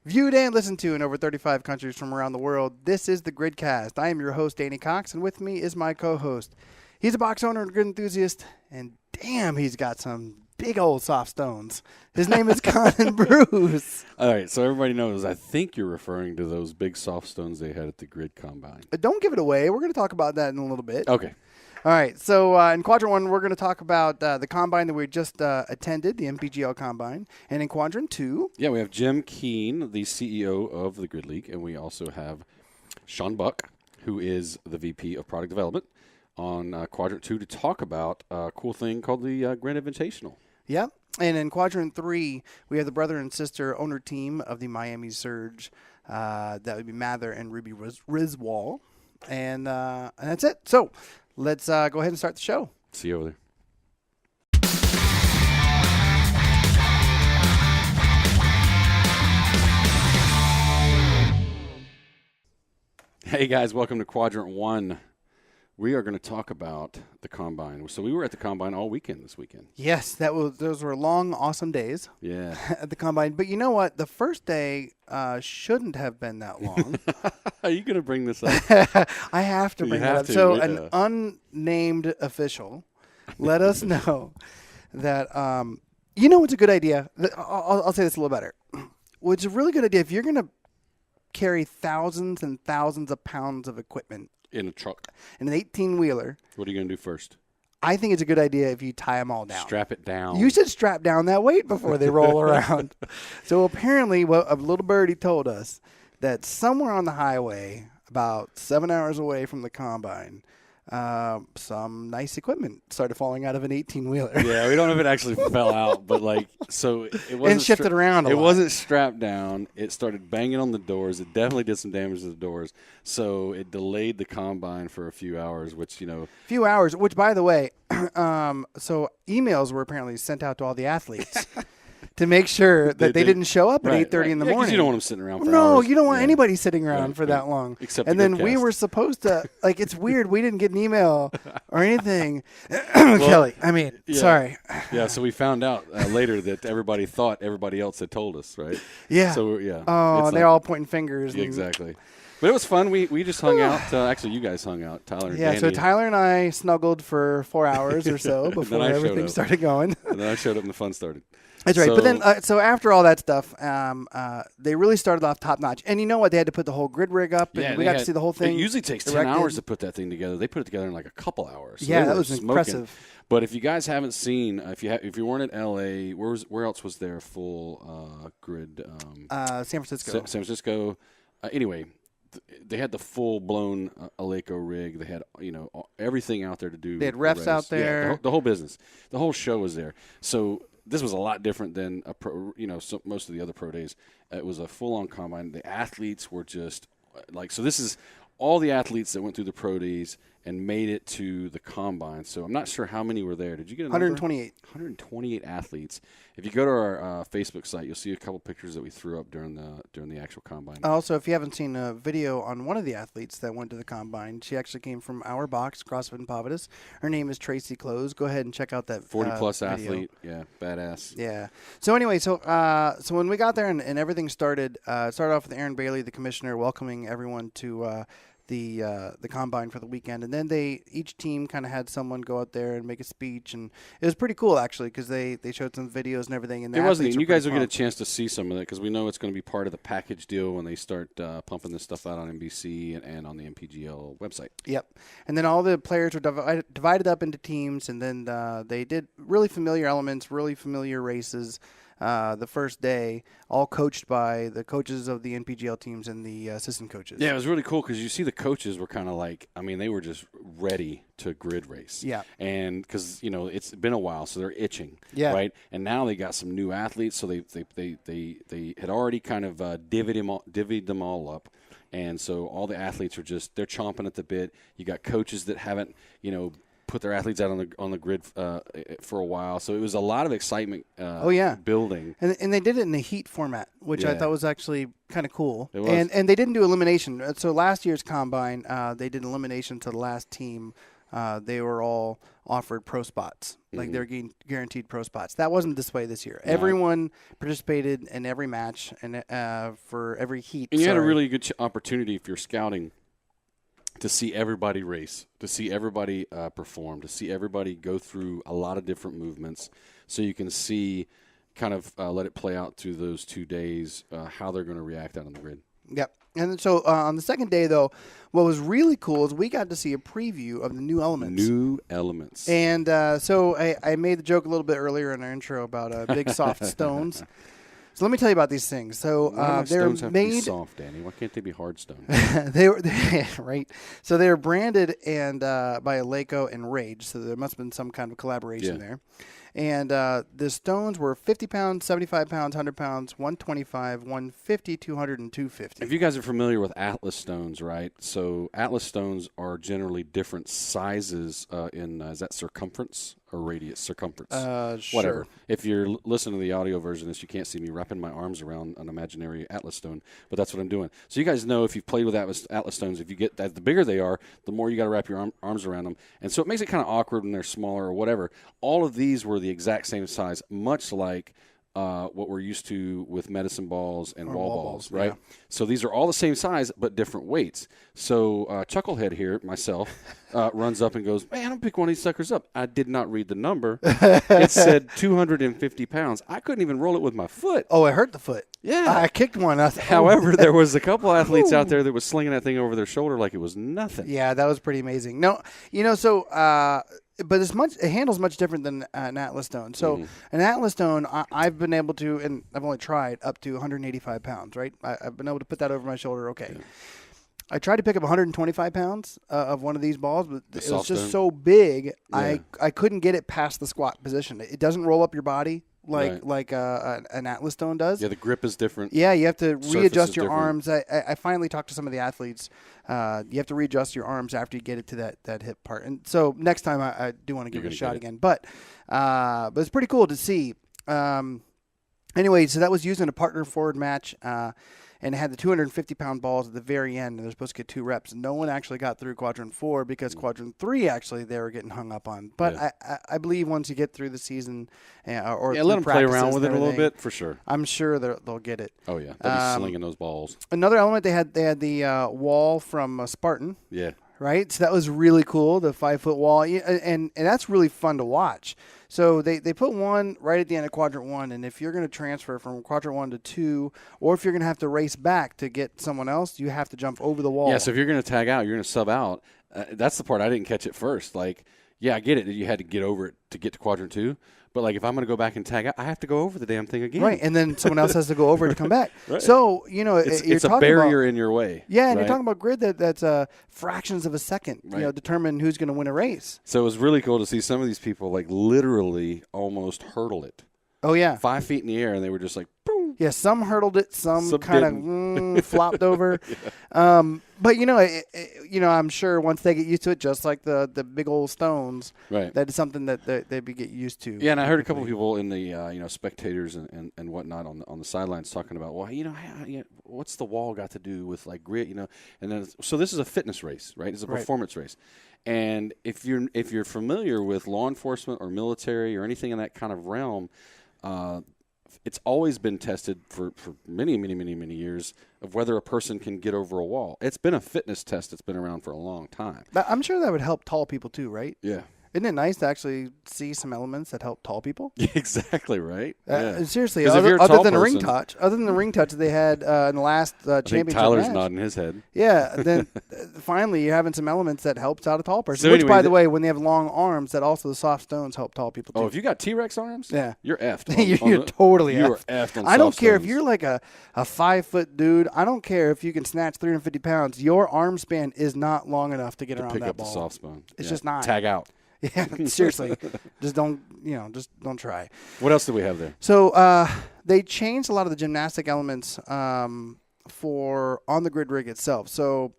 Viewed and listened to in over 35 countries from around the world, this is the GridCast. I am your host, Danny Cox, and with me is my co-host. He's a box owner and grid enthusiast, and damn, he's got some big old soft stones. His name is Conan Bruce. All right, so everybody knows, I think you're referring to those big soft stones they had at the GRID Combine. Don't give it away. We're going to talk about that in a little bit. Okay. All right, so in Quadrant 1, we're going to talk about the Combine that we just attended, the NPGL Combine. And in Quadrant 2... Yeah, we have Jim Kean, the CEO of the Grid League, and we also have Sean Buck, who is the VP of Product Development, on Quadrant 2 to talk about a cool thing called the GRID Invitational. Yep, and in Quadrant 3, we have the brother and sister owner team of the Miami Surge. That would be Mather and Ruby Wiswall. And that's it. So... let's go ahead and start the show. See you over there. Hey guys, welcome to Quadrant 1. We are going to talk about the Combine. So we were at the Combine all weekend this weekend. Yes, those were long, awesome days. Yeah. At the Combine. But you know what? The first day shouldn't have been that long. Are you going to bring this up? I have to bring it up. So an unnamed official let us know that, you know what's a good idea? I'll say this a little better. What's a really good idea, if you're going to carry thousands and thousands of pounds of equipment in a truck, in an 18-wheeler. What are you going to do first? I think it's a good idea if you tie them all down. Strap it down. You should strap down that weight before they roll around. So apparently, what a little birdie told us that somewhere on the highway, about 7 hours away from the Combine, some nice equipment started falling out of an 18-wheeler. Yeah, we don't know if it actually fell out, but so it wasn't and shifted around a lot. It wasn't strapped down. It started banging on the doors. It definitely did some damage to the doors. So it delayed the Combine for a few hours, which, few hours, which, by the way, so emails were apparently sent out to all the athletes. To make sure that they didn't show up at 8:30 in the morning. You don't want them sitting around for hours. No, you don't want anybody sitting around for that long. Except and then we were supposed to, it's weird. We didn't get an email or anything. Kelly, sorry. Yeah, so we found out later that everybody thought everybody else had told us, right? Yeah. So, yeah. Oh, they're all pointing fingers. Yeah, exactly. But it was fun. We just hung out. Actually, you guys hung out, Tyler and Danny. So Tyler and I snuggled for 4 hours or so before everything started going. And then I showed up and the fun started. That's right. But then, so after all that stuff, they really started off top notch. And you know what? They had to put the whole grid rig up, and we got to see the whole thing. It usually takes 10 hours to put that thing together. They put it together in like a couple hours. So yeah, that was impressive. But if you guys haven't seen, if you weren't at LA, where else was there full grid? San Francisco. San Francisco. Anyway, they had the full blown Aleco rig. They had everything out there to do. They had refs out there. Yeah, the whole business, the whole show was there. So. This was a lot different than most of the other pro days. It was a full-on combine. The athletes were just so this is all the athletes that went through the pro days and made it to the combine. So I'm not sure how many were there. Did you get a number? 128. 128 athletes. If you go to our Facebook site, you'll see a couple pictures that we threw up during the actual combine. Also, if you haven't seen a video on one of the athletes that went to the combine, she actually came from our box, CrossFit in Providence. Her name is Tracy Close. Go ahead and check out that 40-plus video. athlete. Yeah, badass. Yeah. So anyway, so when we got there and everything started off with Aaron Bailey, the commissioner, welcoming everyone to the combine for the weekend, and then each team kind of had someone go out there and make a speech, and it was pretty cool actually because they showed some videos and everything. And it wasn't. And you guys will get a chance to see some of that because we know it's going to be part of the package deal when they start pumping this stuff out on NBC and on the NPGL website. Yep. And then all the players were divided up into teams, and then they did really familiar elements, really familiar races. The first day, all coached by the coaches of the NPGL teams and the assistant coaches. Yeah, it was really cool because you see the coaches were kind of they were just ready to grid race. Yeah. And because, it's been a while, so they're itching. Yeah. Right? And now they got some new athletes, so they had already kind of divvied them all up. And so all the athletes are they're chomping at the bit. You got coaches that haven't, put their athletes out on the grid for a while. So it was a lot of excitement building. And they did it in the heat format, which I thought was actually kind of cool. It was. And they didn't do elimination. So last year's Combine, they did elimination to the last team they were all offered pro spots. Like they're guaranteed pro spots. That wasn't this way this year. Everyone participated in every match and for every heat. And you had a really good opportunity if you're scouting to see everybody race, to see everybody perform, to see everybody go through a lot of different movements, so you can see kind of let it play out through those 2 days, how they're going to react out on the grid. Yep. And so on the second day, though, what was really cool is we got to see a preview of the new elements. New elements. And so I made the joke a little bit earlier in our intro about big soft stones. So let me tell you about these things. So they're stones have made to be soft, Danny. Why can't they be hard stones? they were right. So they were branded and by Eleiko and Rage. So there must have been some kind of collaboration there. And the stones were 50 pounds, 75 pounds, 100 pounds, 125, 150, 200, and 250. If you guys are familiar with Atlas stones, right? So Atlas stones are generally different sizes in, is that circumference or radius? Circumference. Whatever. Sure. If you're listening to the audio version of this, you can't see me wrapping my arms around an imaginary Atlas stone, but that's what I'm doing. So you guys know if you've played with Atlas stones, if you get that, the bigger they are, the more you got to wrap your arms around them. And so it makes it kind of awkward when they're smaller or whatever. All of these were the exact same size, much like what we're used to with medicine balls and wall balls, right? Yeah. So these are all the same size, but different weights. So Chucklehead here, myself, runs up and goes, man, I'll pick one of these suckers up. I did not read the number. It said 250 pounds. I couldn't even roll it with my foot. Oh, it hurt the foot. Yeah. I kicked one. However, there was a couple athletes out there that was slinging that thing over their shoulder like it was nothing. Yeah, that was pretty amazing. No, so but it handles much different than an Atlas stone. So an Atlas stone, I've been able to, and I've only tried up to 185 pounds, right? I've been able to put that over my shoulder. Okay. Yeah. I tried to pick up 125 pounds of one of these balls, but it was just so big, I couldn't get it past the squat position. It doesn't roll up your body like an Atlas stone does. Yeah, the grip is different. Yeah, you have to readjust your arms. I finally talked to some of the athletes. You have to readjust your arms after you get it to that hip part. And so next time I do want to give it a shot again. But it's pretty cool to see. Anyway, so that was used in a partner forward match. And it had the 250-pound balls at the very end, and they're supposed to get 2 reps. No one actually got through Quadrant 4 because Quadrant 3 actually they were getting hung up on. But I believe once you get through the season or let them play around with it a little bit for sure. I'm sure they'll get it. Oh yeah, they'll be slinging those balls. Another element they had the wall from Spartan. Yeah. Right, so that was really cool, the 5-foot wall, and that's really fun to watch. So they put one right at the end of Quadrant 1, and if you're going to transfer from Quadrant 1 to 2, or if you're going to have to race back to get someone else, you have to jump over the wall. Yeah, so if you're going to tag out, you're going to sub out. That's the part I didn't catch at first. Like, yeah, I get it that you had to get over it to get to Quadrant 2. But, like, if I'm going to go back and tag out, I have to go over the damn thing again. Right, and then someone else has to go over it to come back. Right. So, it's a barrier in your way. Yeah, and you're talking about grid that's fractions of a second, determine who's going to win a race. So it was really cool to see some of these people, like, literally almost hurdle it. Oh, yeah. 5 feet in the air, and they were just like, boom. Yeah, some hurdled it, some kind of flopped over. Yeah. But, I'm sure once they get used to it, just like the big old stones, that is something that they get used to. Yeah, and I heard a couple of people in the, spectators and whatnot on the sidelines talking about, well, what's the wall got to do with, like, grit, And then, so this is a fitness race, right? It's a performance race. And if you're familiar with law enforcement or military or anything in that kind of realm, it's always been tested for many, many, many, many years of whether a person can get over a wall. It's been a fitness test that's been around for a long time. I'm sure that would help tall people too, right? Yeah. Isn't it nice to actually see some elements that help tall people? Exactly right. Seriously, other than the ring touch they had in the last championship Tyler's match. nodding his head. Yeah, then finally you're having some elements that helps out a tall person. So Which, anyway, by the way, when they have long arms, that also the soft stones help tall people too. Oh, if you got T-Rex arms, you're effed. You're totally you effed. are effed on I don't soft care stones. if you're like a 5-foot dude. I don't care if you can snatch 350 pounds. Your arm span is not long enough to get around pick that up ball. the soft stone. It's just not. Tag out. Yeah, seriously. just don't try. What else do we have there? So they changed a lot of the gymnastic elements for on the grid rig itself. So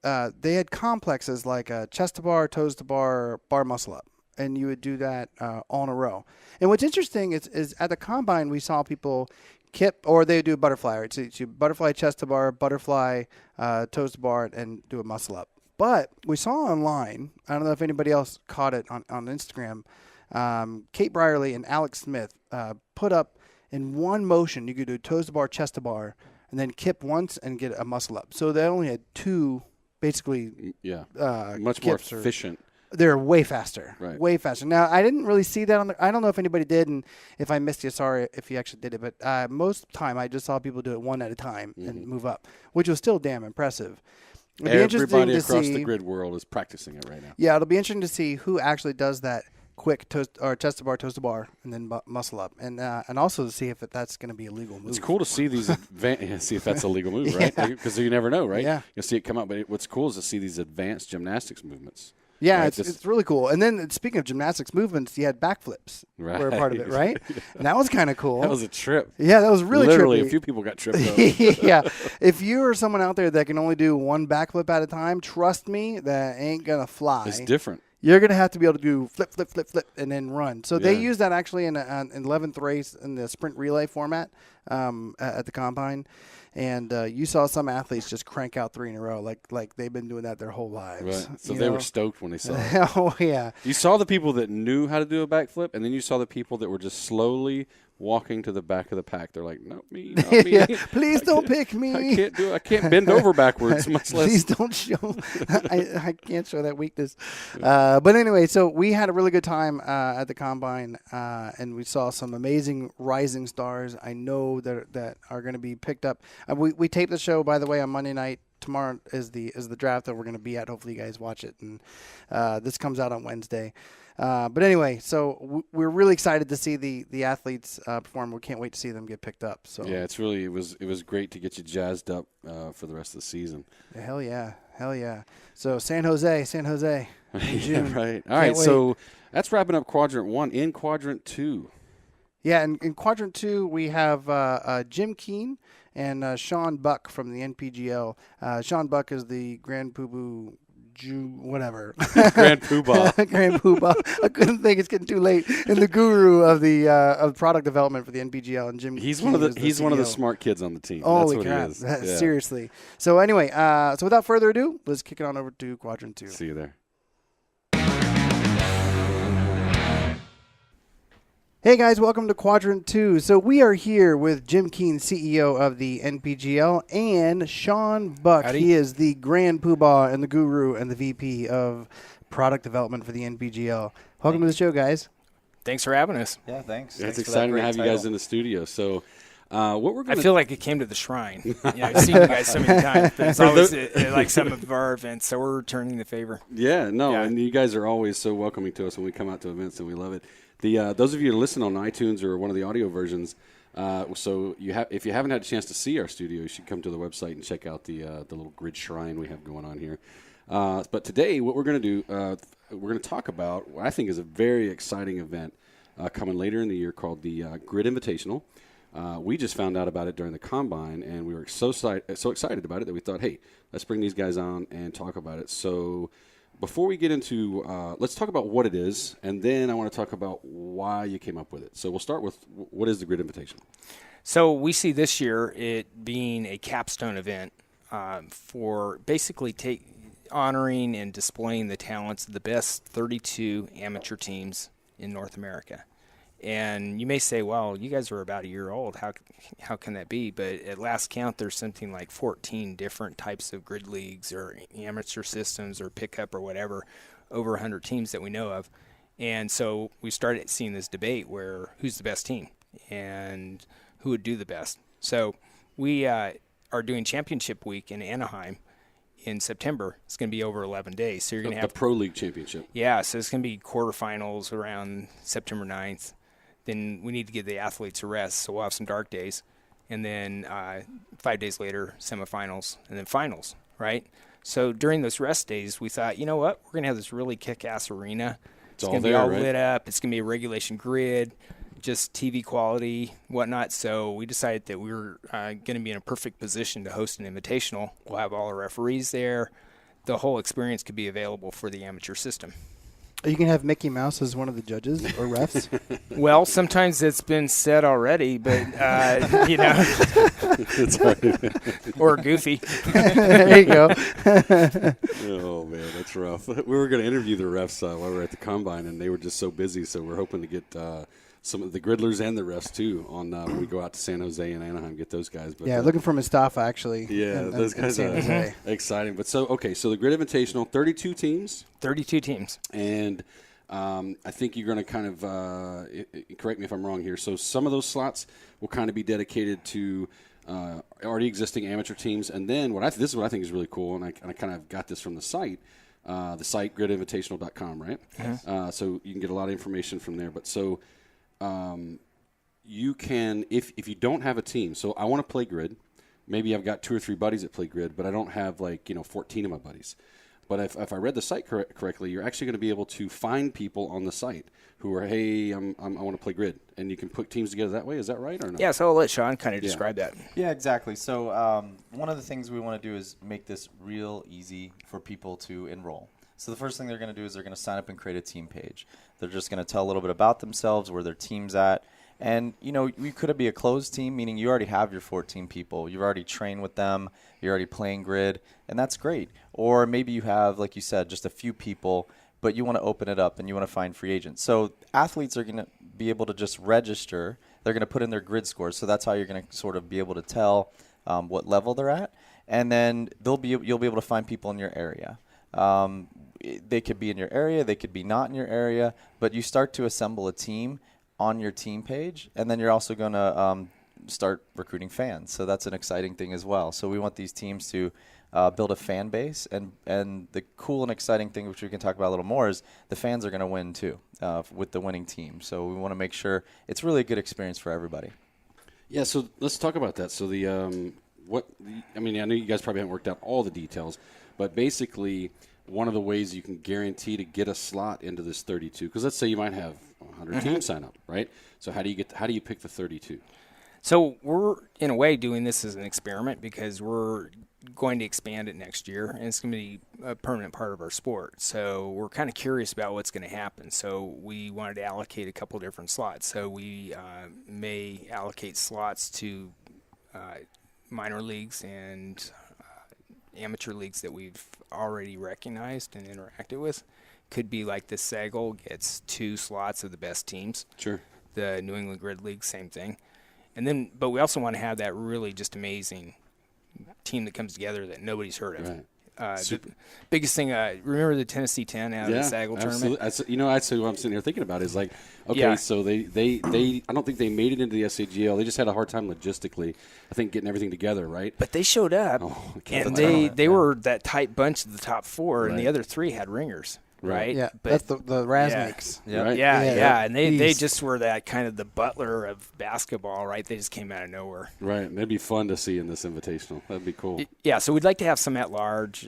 they had complexes like chest to bar, toes to bar, bar muscle up. And you would do that all in a row. And what's interesting is at the Combine, we saw people kip, or they would do a butterfly. Right? So you butterfly chest to bar, butterfly toes to bar, and do a muscle up. But we saw online, I don't know if anybody else caught it on Instagram, Kate Brierly and Alex Smith put up in one motion, you could do toes to bar, chest to bar, and then kip once and get a muscle up. So they only had two, basically. Much more efficient. They're way faster. Right. Way faster. Now, I didn't really see that I don't know if anybody did, and if I missed you, sorry if you actually did it. But most of the time, I just saw people do it one at a time and move up, which was still damn impressive. Everybody across the grid world is practicing it right now. Yeah, it'll be interesting to see who actually does that quick chest to bar, toes to bar, and then muscle up, and also to see if that's going to be a legal move. It's cool to see these see if that's a legal move, right? Because you never know, right? Yeah, you'll see it come out. But what's cool is to see these advanced gymnastics movements. Yeah, right? it's really cool. And then speaking of gymnastics movements, you had backflips were a part of it, right? And that was kind of cool. That was a trip. Yeah, that was really Literally, trippy. a few people got tripped up. Yeah. If you are someone out there that can only do one backflip at a time, trust me, that ain't going to fly. It's different. You're going to have to be able to do flip, flip, flip, flip, and then run. So they use that actually in an 11th race in the sprint relay format at the Combine. And you saw some athletes just crank out 3 in a row, like they've been doing that their whole lives. Right. So they were stoked when they saw it. Oh, yeah. You saw the people that knew how to do a backflip, and then you saw the people that were just slowly walking to the back of the pack. They're like, not me, not me. Yeah, please don't pick me. I can't do it. I can't bend over backwards, much less. Please don't show. I can't show that weakness. But anyway, so we had a really good time at the Combine, and we saw some amazing rising stars. I know that are going to be picked up. We taped the show, by the way, on Monday night. Tomorrow is the draft that we're going to be at. Hopefully you guys watch it. And this comes out on Wednesday. But anyway, so we're really excited to see the athletes perform. We can't wait to see them get picked up. So yeah, it was great to get you jazzed up for the rest of the season. Hell yeah. So San Jose. In June. Yeah, right. All right. So that's wrapping up Quadrant 1. In Quadrant 2. Yeah, in Quadrant 2 we have Jim Kean and Sean Buck from the NPGL. Sean Buck is the Grand Poobah. Whatever. Grand Poobah. Grand Poobah. I couldn't think. It's getting too late. And the guru of the of product development for the NPGL, and Jim. He's Kean one of the CEO. smart kids on the team. Holy That's what crap! he is. Seriously. So anyway, so without further ado, let's kick it on over to Quadrant 2. See you there. Hey guys, welcome to Quadrant 2. So we are here with Jim Kean, CEO of the NPGL, and Sean Buck. Howdy. He is the Grand Poobah and the guru and the VP of product development for the NPGL. Welcome to the show, guys. Thanks for having us. Yeah, thanks. Yeah, it's Thanks for that exciting to great have you title. guys in the studio. So what we're I going to feel like it came to the shrine. I've seen you guys so many times, but it's always like some of our events, so we're returning the favor. Yeah, no, Yeah. and you guys are always so welcoming to us when we come out to events, and we love it. Those of you who listen on iTunes or one of the audio versions, so if you haven't had a chance to see our studio, you should come to the website and check out the little grid shrine we have going on here. But today, what we're going to do, we're going to talk about what I think is a very exciting event coming later in the year called the GRID Invitational. We just found out about it during the Combine, and we were so excited about it that we thought, hey, let's bring these guys on and talk about it. So before we get into, let's talk about what it is, and then I want to talk about why you came up with it. So we'll start with, what is the GRID Invitational? So we see this year it being a capstone event for basically honoring and displaying the talents of the best 32 amateur teams in North America. And you may say, well, you guys are about a year old. How can that be? But at last count, there's something like 14 different types of grid leagues or amateur systems or pickup or whatever, over 100 teams that we know of. And so we started seeing this debate where who's the best team and who would do the best. So we are doing championship week in Anaheim in September. It's going to be over 11 days. So you're going to have the Pro League Championship. Yeah, so it's going to be quarterfinals around September 9th. Then we need to give the athletes a rest, so we'll have some dark days. And then 5 days later, semifinals, and then finals, right? So during those rest days, we thought, you know what? We're going to have this really kick-ass arena. It's going to be all lit up. It's going to be a regulation grid, just TV quality, whatnot. So we decided that we were going to be in a perfect position to host an invitational. We'll have all our referees there. The whole experience could be available for the amateur system. You can have Mickey Mouse as one of the judges or refs. Well, sometimes it's been said already, but, or Goofy. There you go. Oh, man, that's rough. We were going to interview the refs while we were at the Combine, and they were just so busy, so we're hoping to get some of the gridlers and the refs, too, on when we go out to San Jose and Anaheim, get those guys. But, looking for Mustafa, actually. Yeah, those guys are exciting. But so the Grid Invitational, 32 teams. 32 teams. And I think you're going to kind of correct me if I'm wrong here. So some of those slots will kind of be dedicated to already existing amateur teams. And then this is what I think is really cool, and I kind of got this from the site gridinvitational.com, right? Uh-huh. So you can get a lot of information from there. But so you can, if you don't have a team, so I want to play grid. Maybe I've got 2 or 3 buddies that play grid, but I don't have 14 of my buddies. But if I read the site correctly, you're actually going to be able to find people on the site who are, hey, I want to play grid, and you can put teams together that way. Is that right or no? Yeah, so I'll let Sean kind of describe that. Yeah, exactly. So one of the things we want to do is make this real easy for people to enroll. So the first thing they're going to do is they're going to sign up and create a team page. They're just going to tell a little bit about themselves, where their team's at. And, we could be a closed team, meaning you already have your 14 people. You've already trained with them. You're already playing grid, and that's great. Or maybe you have, like you said, just a few people, but you want to open it up and you want to find free agents. So athletes are going to be able to just register. They're going to put in their grid scores. So that's how you're going to sort of be able to tell what level they're at. And then you'll be able to find people in your area. They could be in your area. They could be not in your area. But you start to assemble a team on your team page, and then you're also going to start recruiting fans. So that's an exciting thing as well. So we want these teams to build a fan base, and the cool and exciting thing, which we can talk about a little more, is the fans are going to win too with the winning team. So we want to make sure it's really a good experience for everybody. Yeah, so let's talk about that. So I know you guys probably haven't worked out all the details, but basically one of the ways you can guarantee to get a slot into this 32, because let's say you might have 100 teams sign up, right? So how do you pick the 32? So we're, in a way, doing this as an experiment because we're going to expand it next year, and it's going to be a permanent part of our sport. So we're kind of curious about what's going to happen. So we wanted to allocate a couple different slots. So we may allocate slots to minor leagues and amateur leagues that we've already recognized and interacted with. Could be like the Sagal gets 2 slots of the best teams. Sure. The New England Grid League, same thing. And then, but we also want to have that really just amazing team that comes together that nobody's heard of. Right. The biggest thing, remember the Tennessee 10 out of the Sagal tournament? That's what I'm sitting here thinking about is so they I don't think they made it into the SAGL. They just had a hard time logistically, I think, getting everything together, right? But they showed up, and they were that tight bunch of the top 4, and the other 3 had ringers. Right. Yeah, but that's the Razniks. Yeah. Right? Yeah. And they just were that kind of the Butler of basketball, right? They just came out of nowhere. Right. And that'd be fun to see in this invitational. That'd be cool. Yeah. So we'd like to have some at large.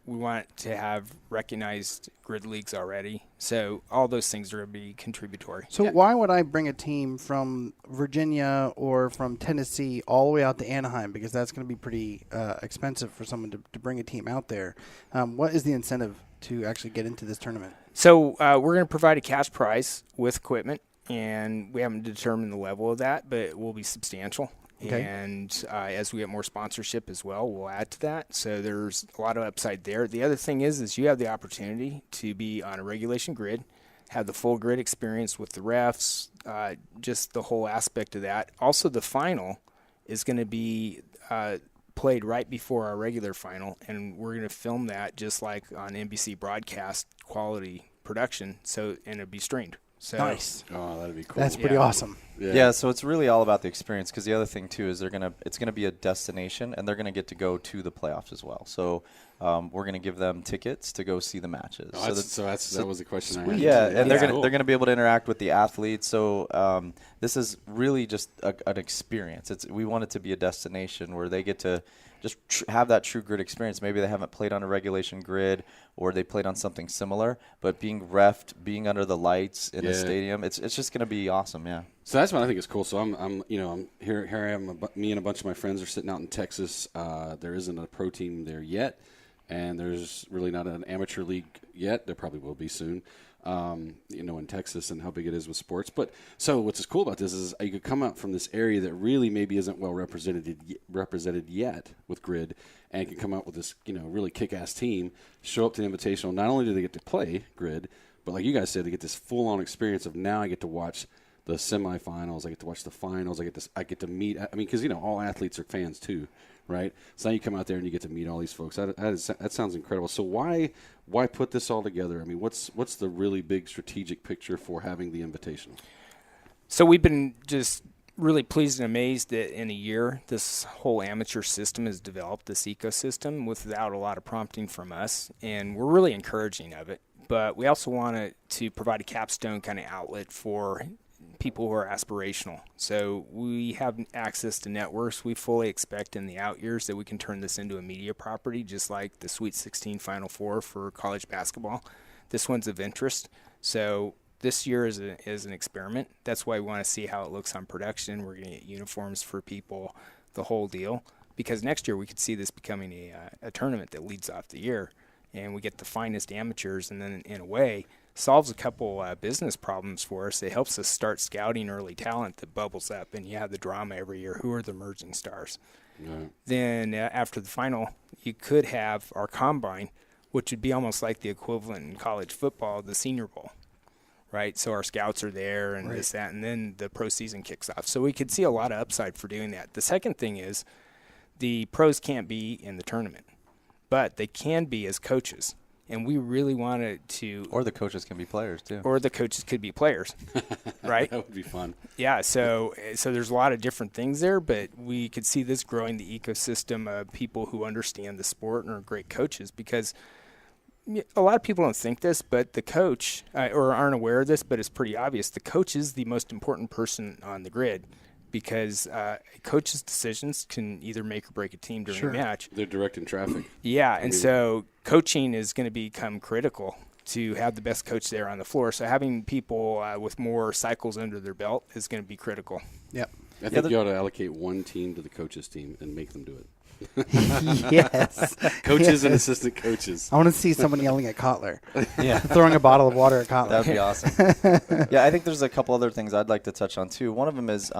We want to have recognized grid leagues already. So all those things are going to be contributory. So why would I bring a team from Virginia or from Tennessee all the way out to Anaheim? Because that's going to be pretty expensive for someone to bring a team out there. What is the incentive to actually get into this tournament? So we're going to provide a cash prize with equipment, and we haven't determined the level of that, but it will be substantial. Okay. And as we get more sponsorship as well, we'll add to that. So there's a lot of upside there. The other thing is you have the opportunity to be on a regulation grid, have the full grid experience with the refs, just the whole aspect of that. Also, the final is going to be played right before our regular final, and we're going to film that just like on NBC broadcast quality production, and it'll be streamed. So, nice. Oh, that'd be cool. That's pretty awesome. Yeah, so it's really all about the experience, because the other thing too is it's gonna be a destination, and they're gonna get to go to the playoffs as well. So we're gonna give them tickets to go see the matches. Oh, that was the question I had. Yeah, and they're gonna be able to interact with the athletes. So this is really just an experience. We want it to be a destination where they get to just have that true grid experience. Maybe they haven't played on a regulation grid, or they played on something similar, but being reffed, being under the lights in a stadium, it's just going to be awesome. Yeah. So that's what I think is cool. So I'm here I am. Me and a bunch of my friends are sitting out in Texas. There isn't a pro team there yet, and there's really not an amateur league yet. There probably will be soon. In Texas and how big it is with sports. But so what's cool about this is you could come out from this area that really maybe isn't well represented yet with GRID, and can come out with this, really kick-ass team, show up to the Invitational. Not only do they get to play GRID, but like you guys said, they get this full-on experience of now I get to watch the semifinals, I get to watch the finals, I get to meet, because, all athletes are fans too, right? So now you come out there and you get to meet all these folks. That sounds incredible. So why put this all together? I mean, what's the really big strategic picture for having the Invitational? So we've been just really pleased and amazed that in a year this whole amateur system has developed, this ecosystem, without a lot of prompting from us, and we're really encouraging of it. But we also wanted to provide a capstone kind of outlet for people who are aspirational. So we have access to networks. We fully expect in the out years that we can turn this into a media property, just like the Sweet 16 Final Four for college basketball. This one's of interest. So this year is an experiment. That's why we want to see how it looks on production. We're going to get uniforms for people, the whole deal. Because next year we could see this becoming a tournament that leads off the year. And we get the finest amateurs, and then in a way solves a couple business problems for us. It helps us start scouting early talent that bubbles up, and you have the drama every year. Who are the emerging stars? Right. Then after the final, you could have our combine, which would be almost like the equivalent in college football, the Senior Bowl, right? So our scouts are there and this, that, and then the pro season kicks off. So we could see a lot of upside for doing that. The second thing is the pros can't be in the tournament, but they can be as coaches. And we really wanted to... Or the coaches can be players, too. Or the coaches could be players, right? That would be fun. Yeah, so there's a lot of different things there, but we could see this growing the ecosystem of people who understand the sport and are great coaches, because a lot of people don't think this, but the coach, or aren't aware of this, but it's pretty obvious. The coach is the most important person on the grid, because a coach's decisions can either make or break a team during a match. They're directing traffic. Yeah, and so coaching is going to become critical to have the best coach there on the floor. So having people with more cycles under their belt is going to be critical. Yep. I think you ought to allocate one team to the coaches team and make them do it. Yes. Coaches and assistant coaches. I want to see someone yelling at Kotler. Yeah. Throwing a bottle of water at Kotler. That would be awesome. Yeah, I think there's a couple other things I'd like to touch on, too. One of them is,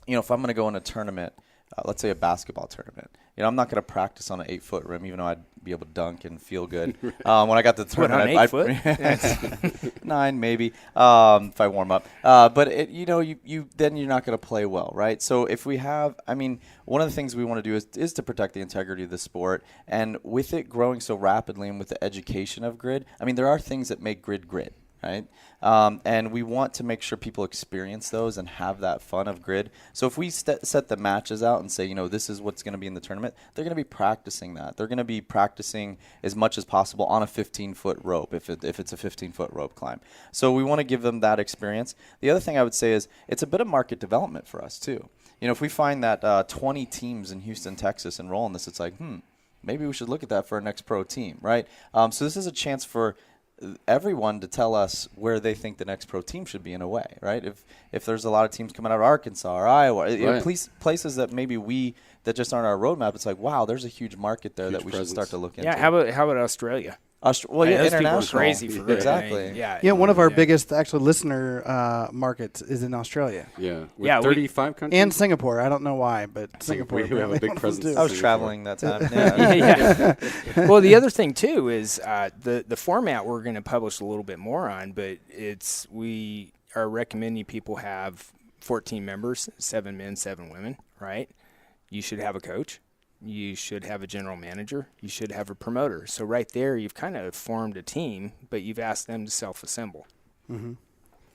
if I'm going to go in a tournament, let's say a basketball tournament, I'm not going to practice on an 8-foot rim, even though I'd be able to dunk and feel good. When I got to the tournament, I'd 8 foot? 9 maybe, if I warm up. But then you're not going to play well, right? So if we have, one of the things we want to do is to protect the integrity of the sport. And with it growing so rapidly and with the education of GRID, there are things that make GRID GRID. Right? And we want to make sure people experience those and have that fun of GRID. So if we set the matches out and say, this is what's going to be in the tournament, they're going to be practicing that. They're going to be practicing as much as possible on a 15-foot rope if it's a 15-foot rope climb. So we want to give them that experience. The other thing I would say is it's a bit of market development for us too. If we find that 20 teams in Houston, Texas enroll in this, it's like, maybe we should look at that for our next pro team, right? So this is a chance for everyone to tell us where they think the next pro team should be in a way, right? If there's a lot of teams coming out of Arkansas or Iowa, places that maybe that just aren't our roadmap, it's like, wow, there's a huge market there that we should start to look into. Yeah, how about Australia? International. People are crazy for exactly. One of our biggest listener markets is in Australia. Yeah, 35 countries and Singapore. I don't know why, but Singapore. We have a big presence. I was traveling that time. Well, the other thing too is the format we're going to publish a little bit more on, but we are recommending people have 14 members, 7 men, 7 women. Right? You should have a coach. You should have a general manager. You should have a promoter. So right there, you've kind of formed a team, but you've asked them to self-assemble. Mm-hmm.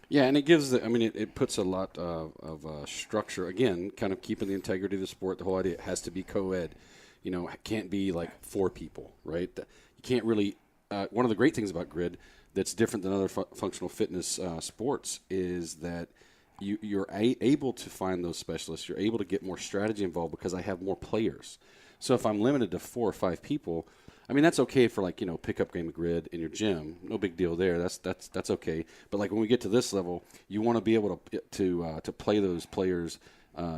Yeah, and it gives it puts a lot of structure. Again, kind of keeping the integrity of the sport. The whole idea, it has to be co-ed. It can't be like 4 people, right? You can't really. One of the great things about GRID that's different than other functional fitness sports is that you're able to find those specialists. You're able to get more strategy involved because I have more players. So if I'm limited to 4 or 5 people, that's okay for pickup game of GRID in your gym. No big deal there. That's okay. But when we get to this level, you want to be able to play those players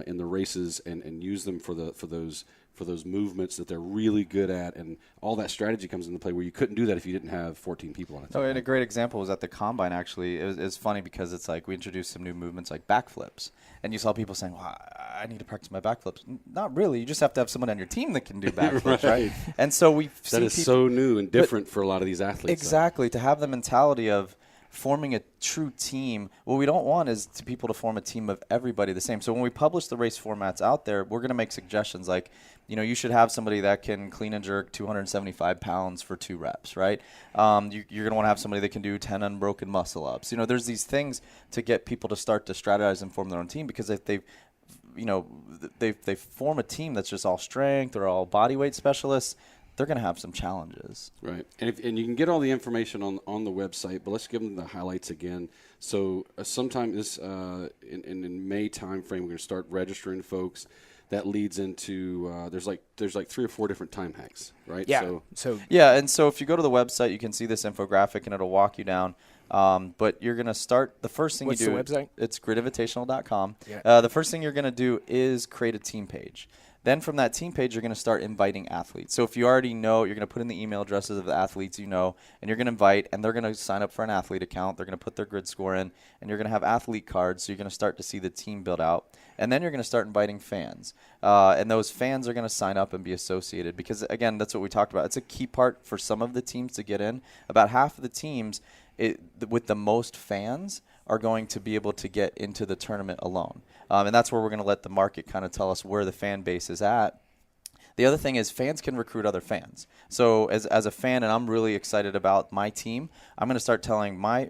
in the races and use them for those movements that they're really good at, and all that strategy comes into play where you couldn't do that if you didn't have 14 people on it. Oh, and a great example was at the Combine, actually. It's funny because it's like we introduced some new movements like backflips, and you saw people saying, well, I need to practice my backflips. Not really. You just have to have someone on your team that can do backflips, right? And so we've seen that is so new and different for a lot of these athletes. Exactly. To have the mentality of forming a true team, what we don't want is people to form a team of everybody the same. So when we publish the race formats out there, we're going to make suggestions like, you should have somebody that can clean and jerk 275 pounds for 2 reps, right? You're going to want to have somebody that can do 10 unbroken muscle ups. There's these things to get people to start to strategize and form their own team, because if they form a team that's just all strength or all body weight specialists, they're going to have some challenges. Right. And you can get all the information on the website, but let's give them the highlights again. So sometime this in May time frame, we're going to start registering folks. That leads into there's like 3 or 4 different time hacks, right? Yeah. And so if you go to the website, you can see this infographic, and it'll walk you down. But you're going to start, the first thing What's you do. What's the website? It's GridInvitational.com. Yeah. The first thing you're going to do is create a team page. Then from that team page, you're going to start inviting athletes. So if you already know, you're going to put in the email addresses of the athletes and you're going to invite, and they're going to sign up for an athlete account. They're going to put their grid score in, and you're going to have athlete cards. So you're going to start to see the team build out. And then you're going to start inviting fans. And those fans are going to sign up and be associated because, again, that's what we talked about. It's a key part for some of the teams to get in. About half of the teams with the most fans are going to be able to get into the tournament alone. And that's where we're going to let the market kind of tell us where the fan base is at. The other thing is fans can recruit other fans. So as a fan, and I'm really excited about my team, I'm going to start telling my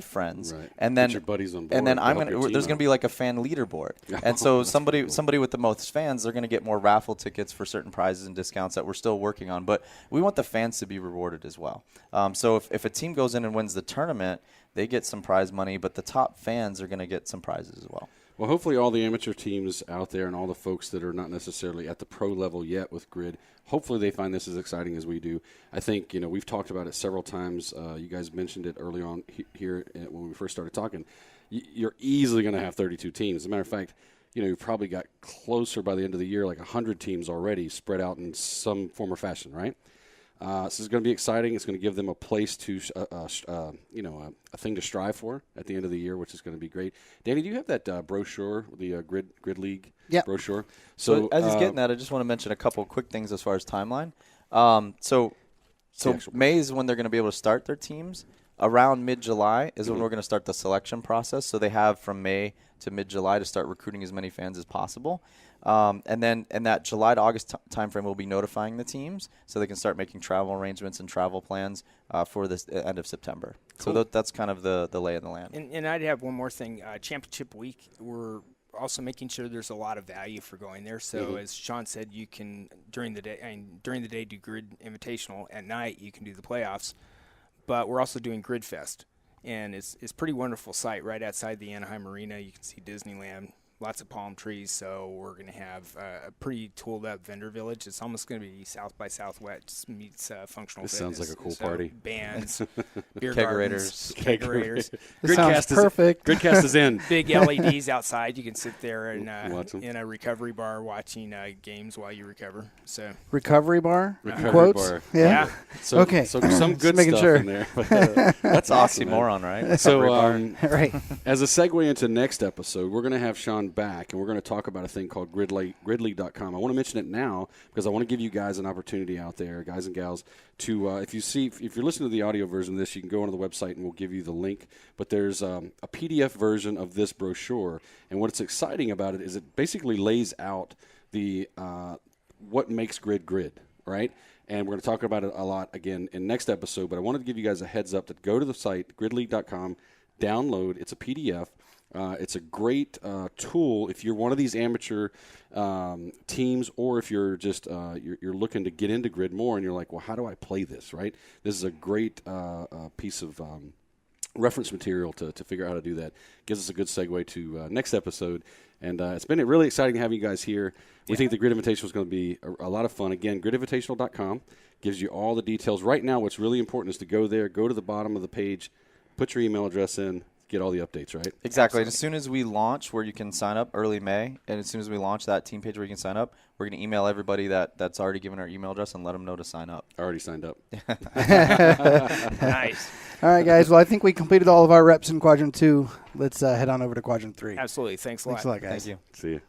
friends, right. and then get your buddies on board, and then there's going to be like a fan leaderboard. And so somebody with the most fans, they're going to get more raffle tickets for certain prizes and discounts that we're still working on. But we want the fans to be rewarded as well. So if a team goes in and wins the tournament, they get some prize money, but the top fans are going to get some prizes as well. Well, hopefully all the amateur teams out there and all the folks that are not necessarily at the pro level yet with Grid, hopefully they find this as exciting as we do. I think, we've talked about it several times. You guys mentioned it early on here when we first started talking. You're easily going to have 32 teams. As a matter of fact, you've probably got closer by the end of the year, like 100 teams already spread out in some form or fashion, right? So it's going to be exciting. It's going to give them a place to, a thing to strive for at the end of the year, which is going to be great. Danny, do you have that brochure, the Grid League brochure? So as he's getting that, I just want to mention a couple of quick things as far as timeline. So May is when they're going to be able to start their teams. Around mid-July is when we're going to start the selection process. So they have from May to mid-July to start recruiting as many fans as possible. And then in that July to August timeframe, we'll be notifying the teams so they can start making travel arrangements and travel plans for this end of September. Cool. So that's kind of the lay of the land. And I'd have one more thing. Championship week, we're also making sure there's a lot of value for going there. So as Sean said, you can during the day do Grid Invitational. At night you can do the playoffs. But we're also doing Grid Fest, and it's a pretty wonderful site right outside the Anaheim Arena. You can see Disneyland, lots of palm trees. So we're going to have a pretty tooled up vendor village. It's almost going to be South by Southwest meets functional fitness. Sounds like a cool party. Bands, beer Kegerators. This sounds perfect. GridCast is in. Big LEDs outside. You can sit there and in a recovery bar watching games while you recover. So recovery bar? Recovery Quotes? bar. Yeah. So, okay. So some good making stuff sure. in there. But, that's oxymoron, right? So right. as a segue into next episode, we're going to have Sean back, and we're going to talk about a thing called gridleague.com. I want to mention it now because I want to give you guys an opportunity out there, guys and gals, to if you're listening to the audio version of this, you can go onto the website and we'll give you the link. But there's a PDF version of this brochure, and what's exciting about it is it basically lays out the what makes Grid, right? And we're going to talk about it a lot again in next episode, but I wanted to give you guys a heads up to go to the site, gridleague.com, download. It's a PDF. It's a great tool if you're one of these amateur teams, or if you're just you're looking to get into Grid more and you're like, well, how do I play this, right? This is a great piece of reference material to figure out how to do that. Gives us a good segue to next episode. And it's been really exciting to have you guys here. We think the Grid Invitational is going to be a lot of fun. Again, gridinvitational.com gives you all the details. Right now, what's really important is to go there, go to the bottom of the page, put your email address in, get all the updates, right? Exactly. And as soon as we launch where you can sign up early May, and as soon as we launch that team page where you can sign up, we're going to email everybody that's already given our email address and let them know to sign up. I already signed up. Nice. All right, guys. Well, I think we completed all of our reps in Quadrant 2. Let's head on over to Quadrant 3. Absolutely. Thanks a lot. Thanks a lot, guys. Thank you. See you.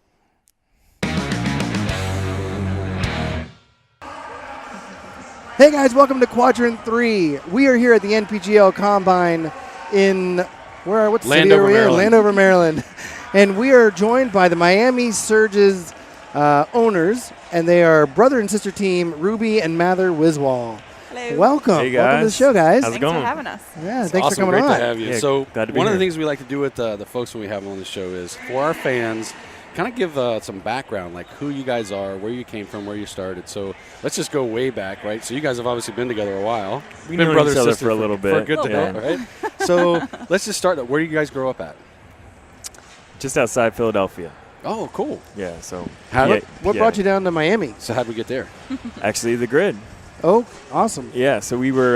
Hey, guys. Welcome to Quadrant 3. We are here at the NPGL Combine in what city are we in? Landover, Maryland. And we are joined by the Miami Surge's owners, and they are brother and sister team Ruby and Mather Wiswall. Hello. Welcome. Hey, guys. Welcome to the show, guys. How's it Thanks going? for having us. Yeah, It's thanks awesome. for coming Great on. to have you. Yeah, So glad to be one of the here. things we like to do with the folks when we have them on the show is for our fans, kind of give some background, like who you guys are, where you came from, where you started. So let's just go way back, right? So you guys have obviously been together a while. We've been known brother each other sister for a little bit. For a good Little to bit. know, right? So let's just start. Where do you guys grow up at? Just outside Philadelphia. Oh, cool. Yeah, so. What brought you down to Miami? So how'd we get there? Actually, the GRID. Oh, awesome. Yeah, so we were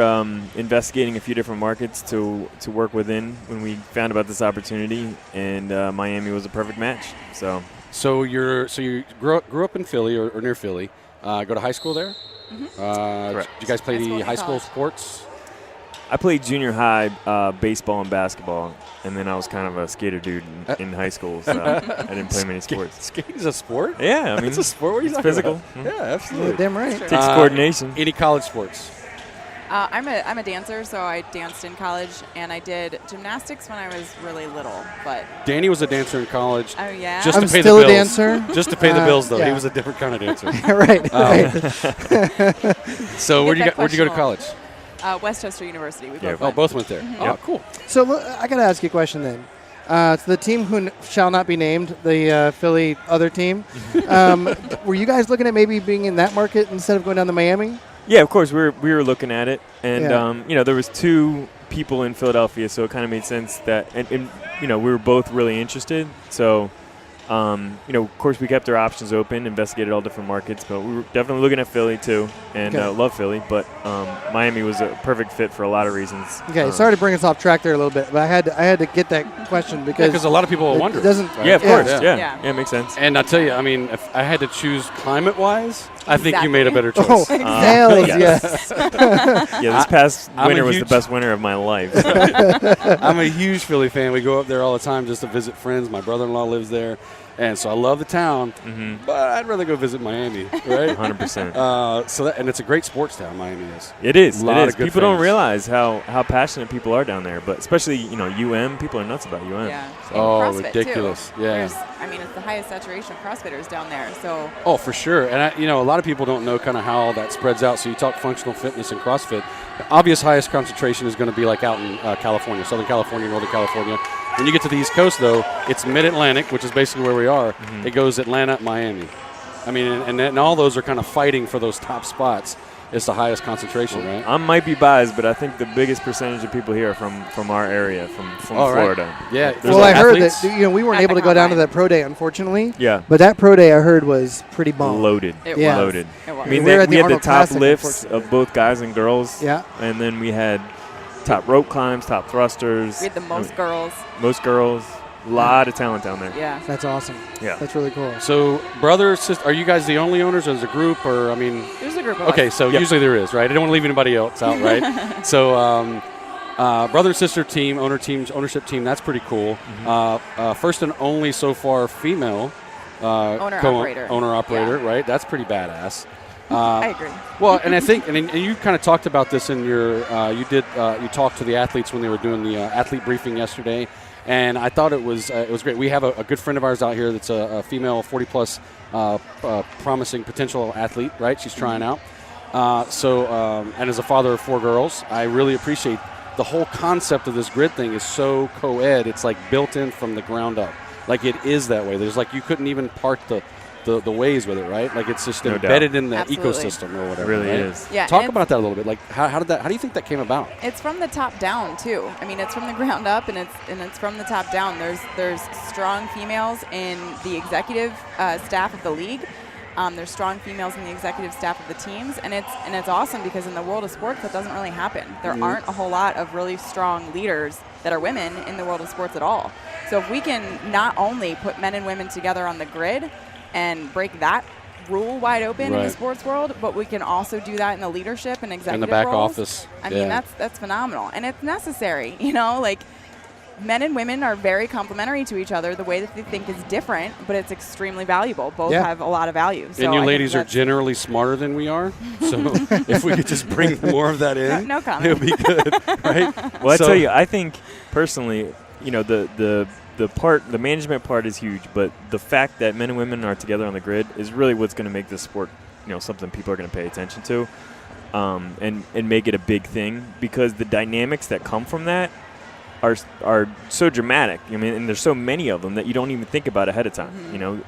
investigating a few different markets to work within when we found about this opportunity, and Miami was a perfect match. So you grew up in Philly or near Philly. Go to high school there? Correct. Did you guys play High school the and high school college. sports? I played junior high baseball and basketball, and then I was kind of a skater dude in high school, so I didn't play many sports. Skating's a sport? Yeah, I mean, It's a sport. What are you it's talking physical. about? Mhm. Yeah, Yeah, absolutely. damn right. Sure. Takes coordination. Any college sports? I'm a dancer, so I danced in college, and I did gymnastics when I was really little. But Danny was a dancer in college. oh yeah, Just I'm to pay still the a bills. dancer. Just to pay the bills, though. yeah. He was a different kind of dancer. right. right. So where'd you Get that go to questionable. college? Westchester University. We Yeah. both Oh, went. both went there. Mhm. Oh, cool. So I got to ask you a question then. So the team who shall not be named, the Philly other team, were you guys looking at maybe being in that market instead of going down to Miami? Yeah, of course, we were looking at it, and Yeah. there was two people in Philadelphia, so it kind of made sense that, and we were both really interested. So, of course, we kept our options open, investigated all different markets, but we were definitely looking at Philly too, and Okay. love Philly, but Miami was a perfect fit for a lot of reasons. Okay, sorry to bring us off track there a little bit, but I had to get that question because Because a lot of people it wonder. doesn't. Yeah, of Yeah. course, Yeah. yeah, Yeah. makes sense. And I'll tell you, I mean, if I had to choose climate-wise, I think you made a better choice. Oh, hell yes. Yeah, this past I'm a winter was the huge- best winter of my life. I'm a huge Philly fan. We go up there all the time just to visit friends. My brother-in-law lives there. And so I love the town, but I'd rather go visit Miami, right? 100%. And it's a great sports town, Miami is. It is. Lot It of is. good People don't fans. realize how passionate people are down there, but especially UM. People are nuts about UM. Yeah. So- And Oh, CrossFit, ridiculous. Too. Yeah. There's, it's the highest saturation of CrossFitters down there. So Oh, for sure. And, a lot of people don't know kind of how that spreads out. So you talk functional fitness and CrossFit. The obvious highest concentration is going to be like out in California, Southern California, Northern California. When you get to the East Coast, though, it's Mid-Atlantic, which is basically where we are. It goes Atlanta, Miami. I mean, and all those are kind of fighting for those top spots. It's the highest concentration, right? I might be biased, but I think the biggest percentage of people here are from our area, from All right. Florida. Yeah. There's Well, I heard athletes. that we weren't At able the to go down to Combine. that pro day, unfortunately. Yeah, But that pro day I heard was pretty bomb. loaded. it Yeah. was. Loaded. It was. I mean, We were at we the had the Arnold top Classic, lifts unfortunately. of both guys and girls. Yeah. And then we had top rope climbs, top thrusters. We had the most girls. Most girls. A lot of talent down there. Yeah. That's awesome. Yeah. That's really cool. So, brother, sister, are you guys the only owners as a group? Or, I mean, There's a group of okay, us. so Yep. usually there is, right? I don't want to leave anybody else out, right? So, brother, sister team, ownership team, that's pretty cool. First and only so far female owner-operator, Yeah. right? That's pretty badass. I agree. Well, and I think, and you kind of talked about this in your, you talked to the athletes when they were doing the athlete briefing yesterday, and I thought it was great. We have a good friend of ours out here that's a female 40-plus promising potential athlete, right? She's trying out. And as a father of 4 girls, I really appreciate the whole concept of this GRID thing is so co-ed. It's like built in from the ground up. Like it is that way. There's like you couldn't even part the ways with it, right? Like it's just No doubt. embedded in the Absolutely. ecosystem or whatever. It really right? is. Yeah. Talk and about that a little bit. Like how do you think that came about? It's from the top down too. I mean, it's from the ground up, and it's from the top down. There's strong females in the executive staff of the league, There's strong females in the executive staff of the teams, and it's awesome because in the world of sports that doesn't really happen. There aren't a whole lot of really strong leaders that are women in the world of sports at all. So if we can not only put men and women together on the grid and break that rule wide open in the sports world, but we can also do that in the leadership and executive in the back roles. office. I mean, that's phenomenal, and it's necessary. You know, like, men and women are very complementary to each other. The way that they think is different, but it's extremely valuable. Both have a lot of value. So and you ladies are generally smarter than we are. So if we could just bring more of that in, no comment. it would be good, right? Well, I tell you, I think personally, you know, the management part is huge, but the fact that men and women are together on the grid is really what's going to make this sport, you know, something people are going to pay attention to, and make it a big thing, because the dynamics that come from that are so dramatic. I mean, and there's so many of them that you don't even think about ahead of time. You know,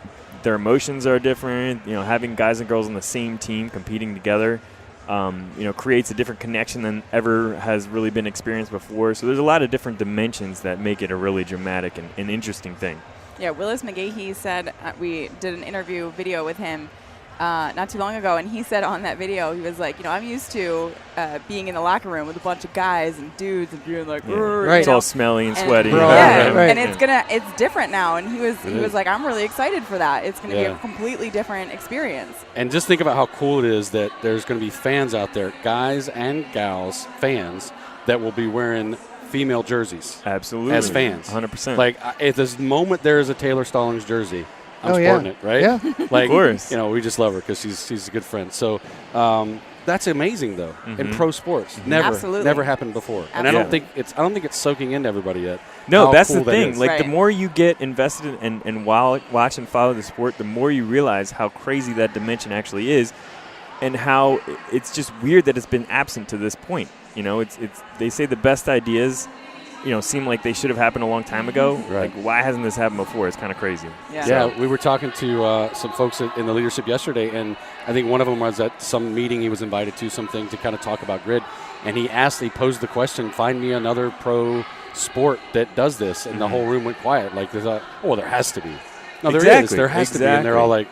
their emotions are different. You know, having guys and girls on the same team competing together, you know, creates a different connection than ever has really been experienced before. So there's a lot of different dimensions that make it a really dramatic and interesting thing. Yeah, Willis McGahee said, we did an interview video with him not too long ago, and he said on that video, he was like, you know, I'm used to being in the locker room with a bunch of guys and dudes and being like, it's all smelly and sweaty. And it's different now. And he was like, I'm really excited for that. It's going to be a completely different experience. And just think about how cool it is that there's going to be fans out there, guys and gals, fans, that will be wearing female jerseys. Absolutely. As fans. 100%. Like, at this moment there is a Taylor Stallings jersey, I'm sporting it, right? Yeah. Like, of course. You know, we just love her because she's a good friend. So that's amazing, though, in pro sports. Never happened before. And I don't think it's soaking into everybody yet. No, that's cool the thing. That like, the more you get invested and watch and follow the sport, the more you realize how crazy that dimension actually is, and how it's just weird that it's been absent to this point. You know, it's they say the best ideas, you know, seem like they should have happened a long time ago. Right. Like, why hasn't this happened before? It's kind of crazy. Yeah, we were talking to some folks in the leadership yesterday, and I think one of them was at some meeting he was invited to, something to kind of talk about grid, and he posed the question, find me another pro sport that does this, and the whole room went quiet. Like, there has to be. No, there is. There has to be. And they're all like,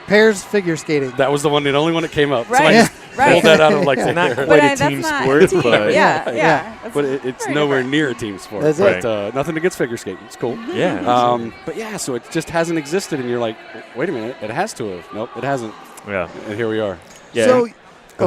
pairs figure skating. That was the only one that came up. Right. So pulled that out of like not quite a team sport, but but it's nowhere near a team sport. That's but nothing against figure skating. It's cool. Yeah. But yeah, so it just hasn't existed, and you're like, wait a minute, it has to have. Nope, it hasn't. Yeah. And here we are. Yeah. So,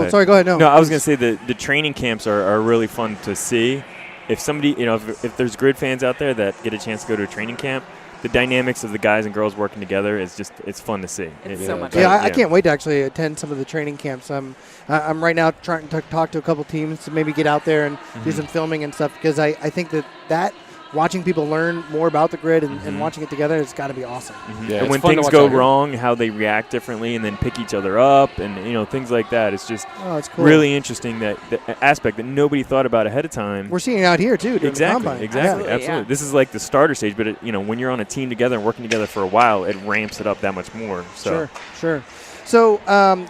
sorry, go ahead. No, I was going to say the training camps are really fun to see. If somebody, you know, if there's grid fans out there that get a chance to go to a training camp, the dynamics of the guys and girls working together is it's fun to see. It's so much fun. I can't wait to actually attend some of the training camps. I'm right now trying to talk to a couple teams to maybe get out there and do some filming and stuff, because I think that watching people learn more about the grid and watching it together has got to be awesome. Yeah, and when things go wrong, how they react differently and then pick each other up and, you know, things like that. It's just it's cool. Really interesting, that the aspect that nobody thought about ahead of time. We're seeing it out here, too, during the Combine. Exactly. Yeah. This is like the starter stage, but, you know, when you're on a team together and working together for a while, it ramps it up that much more. So. Sure. So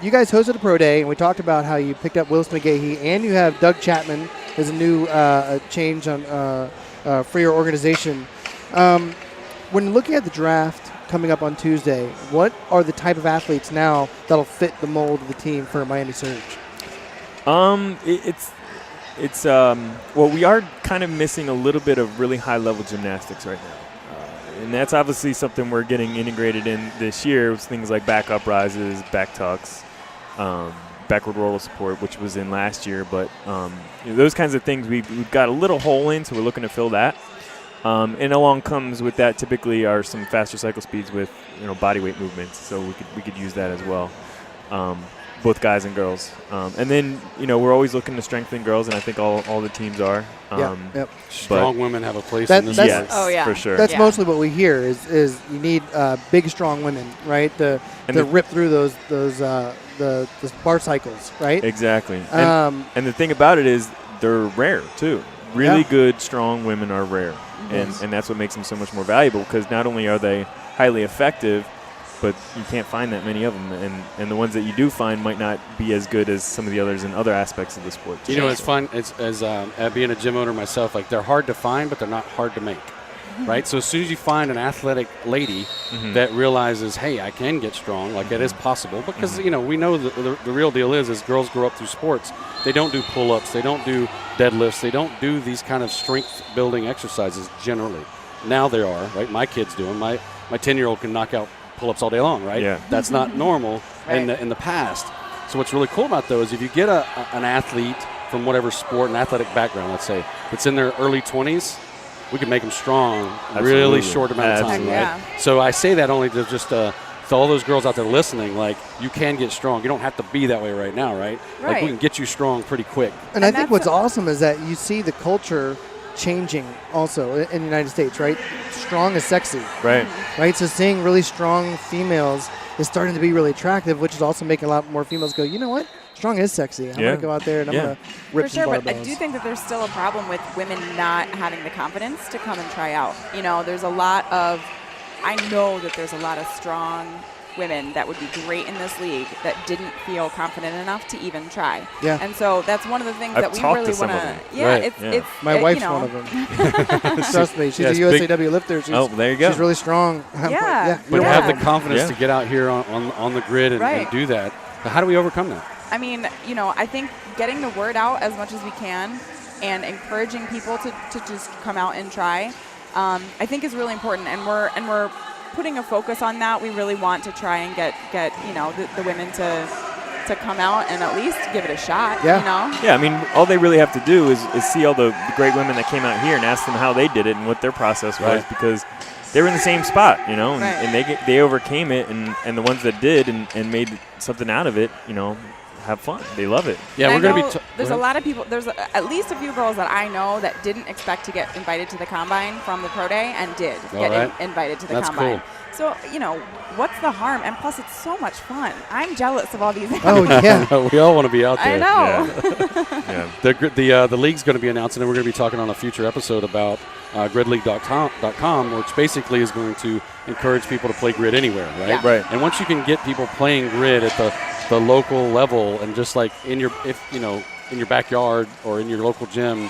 you guys hosted a pro day, and we talked about how you picked up Willis McGahee, and you have Doug Chapman as a new change on for your organization. When looking at the draft coming up on Tuesday, what are the type of athletes now that'll fit the mold of the team for Miami Surge? Well, we are kind of missing a little bit of really high-level gymnastics right now. And that's obviously something we're getting integrated in this year with things like back up rises, back tucks, backward roll support, which was in last year. But you know, those kinds of things we've got a little hole in, so we're looking to fill that. And along comes with that typically are some faster cycle speeds with, you know, body weight movements. So we could use that as well, both guys and girls. And then, you know, we're always looking to strengthen girls, and I think all the teams are. Strong women have a place in this. Yes, for sure. That's mostly what we hear is you need big, strong women, right? To rip through those the bar cycles, right? Exactly. And the thing about it is they're rare too. Really good, strong women are rare, and that's what makes them so much more valuable, because not only are they highly effective, but you can't find that many of them, and the ones that you do find might not be as good as some of the others in other aspects of the sport. You know, it's fun. It's as being a gym owner myself, like, they're hard to find, but they're not hard to make. right? So as soon as you find an athletic lady that realizes, hey, I can get strong, like it is possible, because we know the real deal is girls grow up through sports. They don't do pull-ups, they don't do deadlifts, they don't do these kind of strength-building exercises generally. Now there are, right? My kids do them. My 10-year-old can knock out pull-ups all day long, right? Yeah. That's not normal in the past. So what's really cool about those, if you get an athlete from whatever sport, an athletic background, let's say, that's in their early 20s, we can make them strong really short amount of time, right? So I say that only to just to all those girls out there listening, like, you can get strong. You don't have to be that way right now, right? Like, we can get you strong pretty quick. And I think what's awesome is that you see the culture changing also in the United States, right? Strong is sexy. Right. Right? So seeing really strong females is starting to be really attractive, which is also making a lot more females go, you know what? Strong is sexy. I'm going to go out there and I'm going to rip some barbells. But I do think that there's still a problem with women not having the confidence to come and try out. There's a lot of, I know that there's a lot of strong women that would be great in this league that didn't feel confident enough to even try. Yeah. And so that's one of the things I've that we talked really to some want of to. them. Yeah, Right. it's My wife's one of them. Trust me, she's a USAW lifter. There you go. She's really strong. Yeah. But have the confidence to get out here on the grid and do that. But how do we overcome that? I mean, I think getting the word out as much as we can and encouraging people to just come out and try, I think is really important. And we're putting a focus on that. We really want to try and get the women to come out and at least give it a shot. Yeah. Yeah, I mean, all they really have to do is see all the great women that came out here and ask them how they did it and what their process was, because they were in the same spot, and they overcame it, and the ones that did and made something out of it, have fun. They love it. Yeah, and we're going to be. There's a lot of people. There's at least a few girls that I know that didn't expect to get invited to the Combine from the Pro Day and did invited to the Combine. Cool. So, what's the harm? And plus, it's so much fun. I'm jealous of all these. Oh, yeah. We all want to be out there. I know. Yeah. The league's going to be announcing, and we're going to be talking on a future episode about gridleague.com, which basically is going to encourage people to play grid anywhere, right? Yeah. Right. And once you can get people playing grid at the local level and just like in your backyard or in your local gym,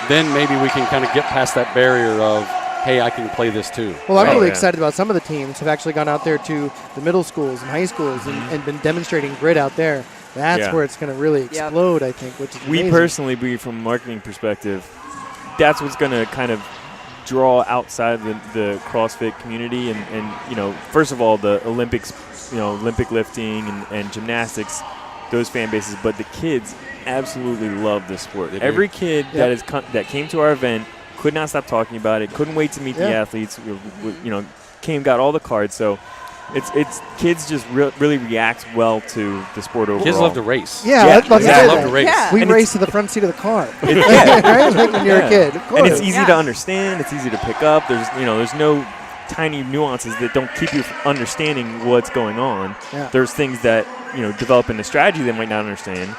then maybe we can kind of get past that barrier of, hey, I can play this too. Well, I'm really excited about some of the teams have actually gone out there to the middle schools and high schools and been demonstrating grid out there. That's where it's going to really explode, I think, which is amazing. We personally, from a marketing perspective, that's what's going to kind of draw outside the CrossFit community. And first of all, the Olympics, Olympic lifting and gymnastics, those fan bases. But the kids absolutely love this sport. Every kid that came to our event could not stop talking about it, couldn't wait to meet the athletes, got all the cards. So it's kids just really react well to the sport overall. Kids love to race. Yeah, Kids love to race. Yeah. We race to the front seat of the car, right? Like when you're a kid. Of course. And it's easy to understand. It's easy to pick up. There's no tiny nuances that don't keep you from understanding what's going on. Yeah. There's things that develop in the strategy they might not understand,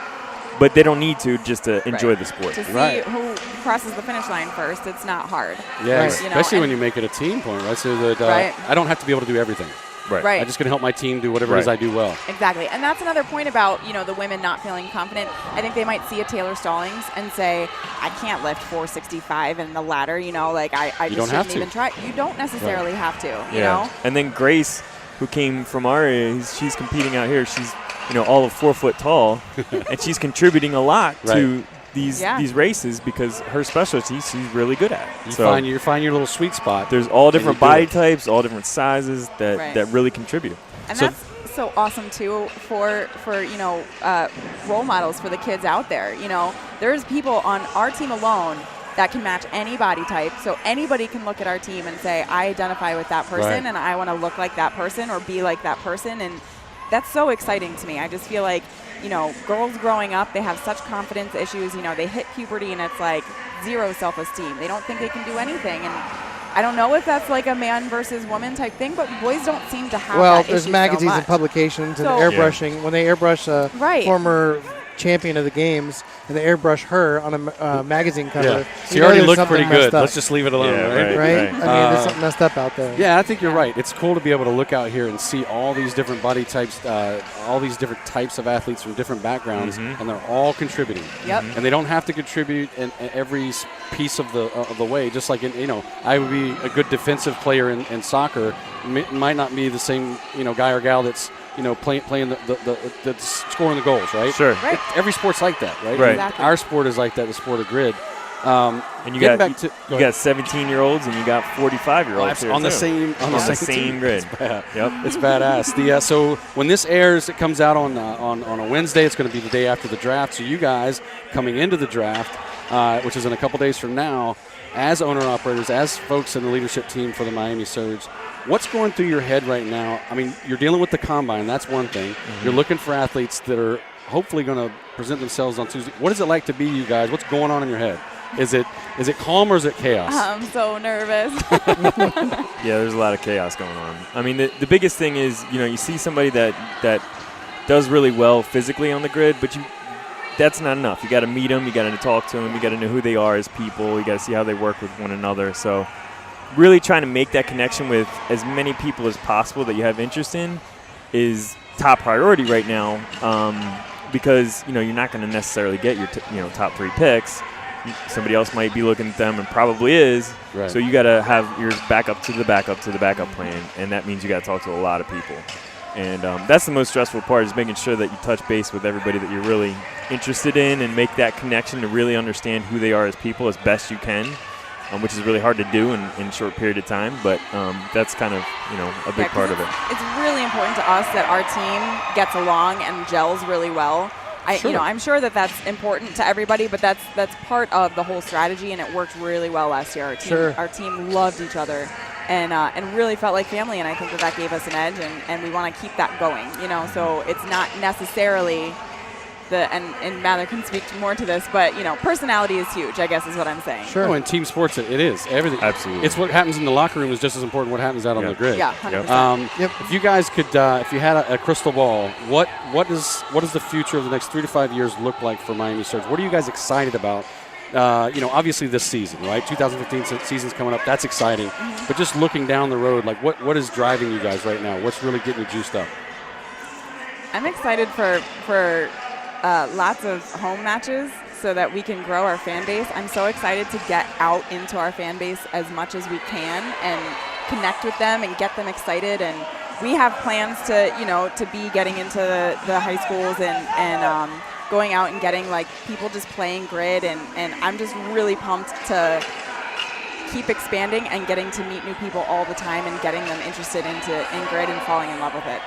but they don't need to just to enjoy the sport. To see who crosses the finish line first, it's not hard. Yeah, especially when you make it a team point, right? So that I don't have to be able to do everything. Right. I'm just going to help my team do whatever it is I do well. Exactly. And that's another point about, the women not feeling confident. I think they might see a Taylor Stallings and say, I can't lift 465 in the ladder, I just shouldn't even try. You don't necessarily have to, you know? And then Grace, who came from our area, she's competing out here. She's, all of 4 foot tall, and she's contributing a lot to these races because her specialty she's really good at. You find your little sweet spot. There's all different body types, all different sizes that really contribute. And that's so awesome too for role models for the kids out there. There's people on our team alone that can match any body type. So anybody can look at our team and say, I identify with that person and I want to look like that person or be like that person. And that's so exciting to me. I just feel like, girls growing up, they have such confidence issues. They hit puberty and it's like zero self-esteem. They don't think they can do anything. And I don't know if that's like a man versus woman type thing, but boys don't seem to have that issue there's magazines and publications and airbrushing. When they airbrush a former champion of the games, and they airbrush her on a magazine cover. Yeah. So She already looked pretty good. Let's just leave it alone, right? Right? I mean, there's something messed up out there. Yeah, I think you're right. It's cool to be able to look out here and see all these different body types, all these different types of athletes from different backgrounds, and they're all contributing. Yep. And they don't have to contribute in every piece of the way. Just like, I would be a good defensive player in soccer. Might not be the same, guy or gal that's playing that's scoring the goals, right? Sure. Right. Every sport's like that, right? Right. Exactly. Our sport is like that, the sport of grid. And you Getting got back to- you got 17-year-olds and you got 45-year-olds here on the too. same on the same grid. It's bad. Yep. It's badass. So when this airs, it comes out on a Wednesday. It's going to be the day after the draft. So you guys coming into the draft, which is in a couple days from now, as owner-operators, as folks in the leadership team for the Miami Surge, what's going through your head right now? I mean, you're dealing with the Combine. That's one thing. You're looking for athletes that are hopefully going to present themselves on Tuesday. What is it like to be you guys? What's going on in your head? Is it calm or is it chaos? I'm so nervous. Yeah, there's a lot of chaos going on. I mean, the biggest thing is, you see somebody that does really well physically on the grid, but that's not enough. You got to meet them. You got to talk to them. You got to know who they are as people. You got to see how they work with one another. So really trying to make that connection with as many people as possible that you have interest in is top priority right now, because, you're not going to necessarily get your top 3 picks. Somebody else might be looking at them and probably is. Right. So you got to have your backup to the backup to the backup plan, and that means you got to talk to a lot of people. And that's the most stressful part, is making sure that you touch base with everybody that you're really interested in and make that connection to really understand who they are as people as best you can, which is really hard to do in a short period of time. But that's kind of, a big part of it. It's really important to us that our team gets along and gels really well. I'm sure that that's important to everybody, but that's part of the whole strategy, and it worked really well last year. Our team loved each other and really felt like family, and I think that gave us an edge, and we want to keep that going. So it's not necessarily and Mather can speak more to this, but personality is huge, I guess is what I'm saying. Sure. In team sports, it is everything. Absolutely. It's what happens in the locker room is just as important what happens out on the grid. Yeah, 100%. If you guys could, if you had a crystal ball, what does the future of the next 3 to 5 years look like for Miami Surge? What are you guys excited about? Obviously this season, right? 2015 season's coming up. That's exciting. But just looking down the road, like what is driving you guys right now? What's really getting you juiced up? I'm excited for lots of home matches so that we can grow our fan base. I'm so excited to get out into our fan base as much as we can and connect with them and get them excited. And we have plans to be getting into the high schools and going out and getting people just playing grid. And I'm just really pumped to keep expanding and getting to meet new people all the time and getting them interested in grid and falling in love with it.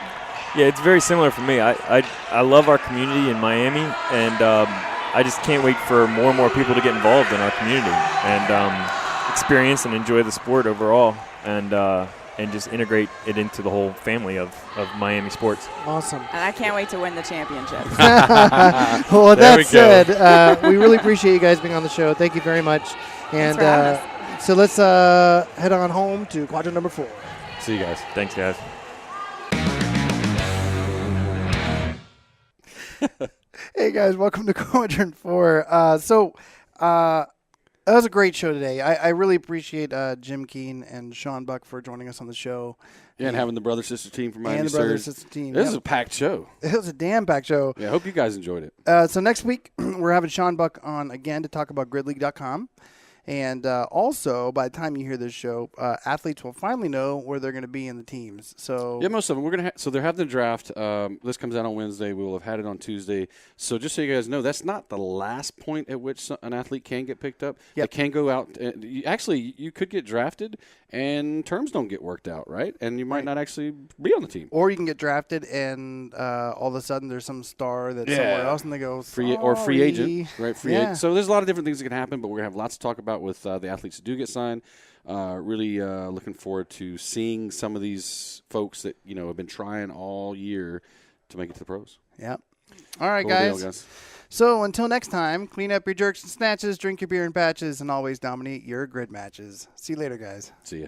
Yeah, it's very similar for me. I love our community in Miami, and I just can't wait for more and more people to get involved in our community and experience and enjoy the sport overall, and just integrate it into the whole family of Miami sports. Awesome. And I can't wait to win the championship. Well, with that said, we really appreciate you guys being on the show. Thank you very much. And so let's head on home to Quadrant number 4. See you guys. Thanks, guys. Hey guys, welcome to Quadrant 4. That was a great show today. I really appreciate Jim Kean and Sean Buck for joining us on the show. Yeah, and having the brother-sister team from Miami and the Surge. brother-sister team. This is a packed show. It was a damn packed show. Yeah, I hope you guys enjoyed it. So next week, we're having Sean Buck on again to talk about gridleague.com. And also, by the time you hear this show, athletes will finally know where they're going to be in the teams. So yeah, most of them. We're gonna so they're having the draft. This comes out on Wednesday. We will have had it on Tuesday. So just so you guys know, that's not the last point at which an athlete can get picked up. Yep. They can go out. Actually, you could get drafted, and terms don't get worked out, right? And you might not actually be on the team. Or you can get drafted, and all of a sudden there's some star that's somewhere else, and they go free agent, right? Free Yeah. agent. So there's a lot of different things that can happen, but we're gonna have lots to talk about with the athletes that do get signed. Really looking forward to seeing some of these folks that have been trying all year to make it to the pros. Yep. All right, Cool guys. deal, guys. So until next time, clean up your jerks and snatches, drink your beer and patches, and always dominate your grid matches. See you later, guys. See ya.